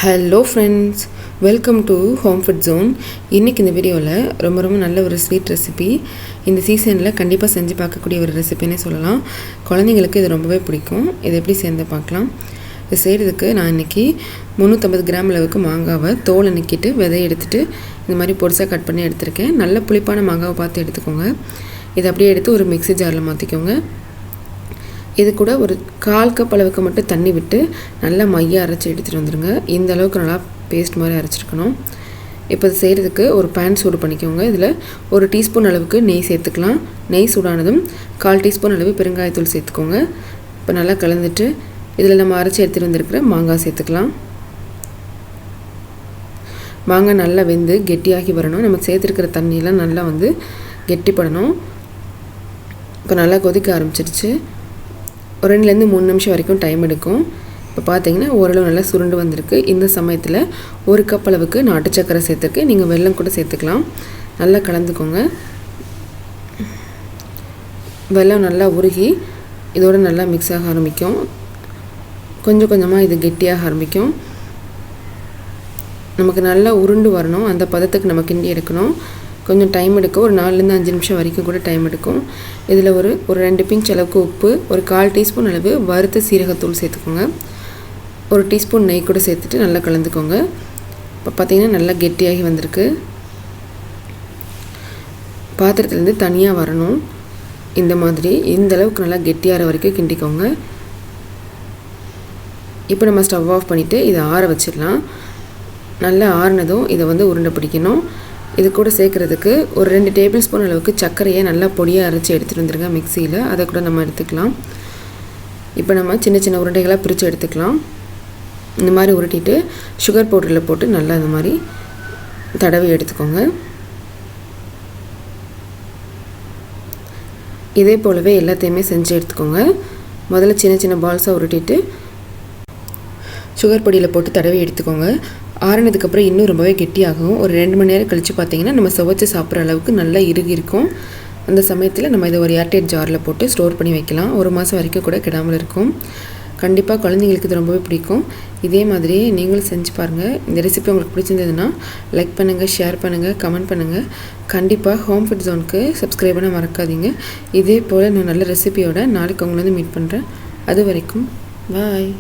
Hello friends, welcome to home food zone. இன்றைக்கி இந்த வீடியோவில் ரொம்ப நல்ல ஒரு ஸ்வீட் ரெசிபி, இந்த சீசனில் கண்டிப்பாக செஞ்சு பார்க்கக்கூடிய ஒரு ரெசிபின்னே சொல்லலாம். குழந்தைங்களுக்கு இது ரொம்பவே பிடிக்கும். இதை எப்படி சேர்ந்து பார்க்கலாம். இது செய்கிறதுக்கு நான் இன்றைக்கி 350 கிராம் அளவுக்கு மாங்காவை தோலை நிற்கிட்டு விதையை எடுத்துகிட்டு இந்த மாதிரி பொடிசாக கட் பண்ணி எடுத்திருக்கேன். நல்ல புளிப்பான மாங்காவை பார்த்து எடுத்துக்கோங்க. இதை அப்படியே எடுத்து ஒரு மிக்ஸி ஜாரில் மாற்றிக்கோங்க. இது கூட ஒரு 1/4 கப் அளவுக்கு மட்டும் தண்ணி விட்டு நல்லா மையாக அரைச்சி எடுத்துகிட்டு வந்துடுங்க. இந்த அளவுக்கு நல்லா பேஸ்ட் மாதிரி அரைச்சிருக்கணும். இப்போ இது செய்கிறதுக்கு ஒரு பேன் சூடு பண்ணிக்கோங்க. இதில் 1 டீஸ்பூன் அளவுக்கு நெய் சேர்த்துக்கலாம். நெய் சூடானதும் 1/4 டீஸ்பூன் அளவு பெருங்காயத்தூள் சேர்த்துக்கோங்க. இப்போ நல்லா கலந்துட்டு இதில் நம்ம அரைச்சி எடுத்துகிட்டு வந்துருக்கிற மாங்காய் சேர்த்துக்கலாம். மாங்காய் நல்லா வெந்து கெட்டியாகி வரணும். நம்ம சேர்த்துருக்கிற தண்ணியெலாம் நல்லா கெட்டிப்படணும். இப்போ நல்லா கொதிக்க ஆரம்பிச்சிருச்சு. ஒரு 2லேருந்து 3 நிமிஷம் வரைக்கும் டைம் எடுக்கும். இப்போ பார்த்தீங்கன்னா ஓரளவு நல்லா சுருண்டு வந்திருக்கு. இந்த சமயத்தில் 1 கப் அளவுக்கு நாட்டு சக்கரை சேர்த்துருக்கு. நீங்கள் வெல்லம் கூட சேர்த்துக்கலாம். நல்லா கலந்துக்கோங்க. வெல்லம் நல்லா உருகி இதோடு நல்லா மிக்ஸ் ஆக ஆரம்பிக்கும். கொஞ்சம் கொஞ்சமாக இது கெட்டியாக ஆரம்பிக்கும். நமக்கு நல்லா உருண்டு வரணும். அந்த பதத்துக்கு நம்ம கிண்டி எடுக்கணும். கொஞ்சம் டைம் எடுக்கும். ஒரு 4லேருந்து 5 நிமிஷம் வரைக்கும் கூட டைம் எடுக்கும். இதில் ஒரு 2 பிஞ்ச் அளவுக்கு உப்பு, ஒரு 1/4 டீஸ்பூன் அளவு வறுத்த சீரகத்தூள் சேர்த்துக்கோங்க. 1 டீஸ்பூன் நெய் கூட சேர்த்துட்டு நல்லா கலந்துக்கோங்க. இப்போ பார்த்திங்கன்னா நல்லா கெட்டியாகி வந்திருக்கு. பாத்திரத்துலேருந்து தனியாக வரணும். இந்த மாதிரி இந்த அளவுக்கு நல்லா கெட்டியாகிற வரைக்கும் கிண்டிக்கோங்க. இப்போ நம்ம ஸ்டவ் ஆஃப் பண்ணிவிட்டு இதை ஆற வச்சிடலாம். நல்லா ஆறினதும் இதை உருண்டை பிடிக்கணும். இது கூட சேர்க்குறதுக்கு ஒரு 2 டேபிள் ஸ்பூன் அளவுக்கு சர்க்கரையை நல்லா பொடியாக அரைச்சி எடுத்துகிட்டு வந்துருங்க மிக்சியில். அதை கூட நம்ம எடுத்துக்கலாம். இப்போ நம்ம சின்ன சின்ன உருண்டைகளாக பிரித்து எடுத்துக்கலாம். இந்த மாதிரி உருட்டிட்டு சுகர் பவுடரில் போட்டு நல்லா இந்த மாதிரி தடவி எடுத்துக்கோங்க. இதே போலவே எல்லாத்தையுமே செஞ்சு எடுத்துக்கோங்க. முதல்ல சின்ன சின்ன பால்ஸாக உருட்டிட்டு சுகர் பொடியில் போட்டு தடவி எடுத்துக்கோங்க. ஆறினதுக்கப்புறம் இன்னும் ரொம்பவே கெட்டியாகும். ஒரு 2 மணி நேரம் கழித்து பார்த்திங்கன்னா நம்ம சுவைச்சு சாப்பிட்ற அளவுக்கு நல்லா இறுகி இருக்கும். அந்த சமயத்தில் நம்ம இதை ஒரு ஏர்டைட் ஜாரில் போட்டு ஸ்டோர் பண்ணி வைக்கலாம். 1 மாதம் வரைக்கும் கூட கெடாமல் இருக்கும். கண்டிப்பாக குழந்தைங்களுக்கு இது ரொம்பவே பிடிக்கும். இதே மாதிரியே நீங்களும் செஞ்சு பாருங்கள். இந்த ரெசிபி உங்களுக்கு பிடிச்சிருந்ததுன்னா லைக் பண்ணுங்கள், ஷேர் பண்ணுங்கள், கமெண்ட் பண்ணுங்கள். கண்டிப்பாக ஹோம் ஃபுட் ஜோனுக்கு சப்ஸ்கிரைப் பண்ண மறக்காதீங்க. இதே போல் நான் நல்ல ரெசிபியோட நாளைக்கு உங்களை மீட் பண்ணுறேன். அது வரைக்கும் பாய்.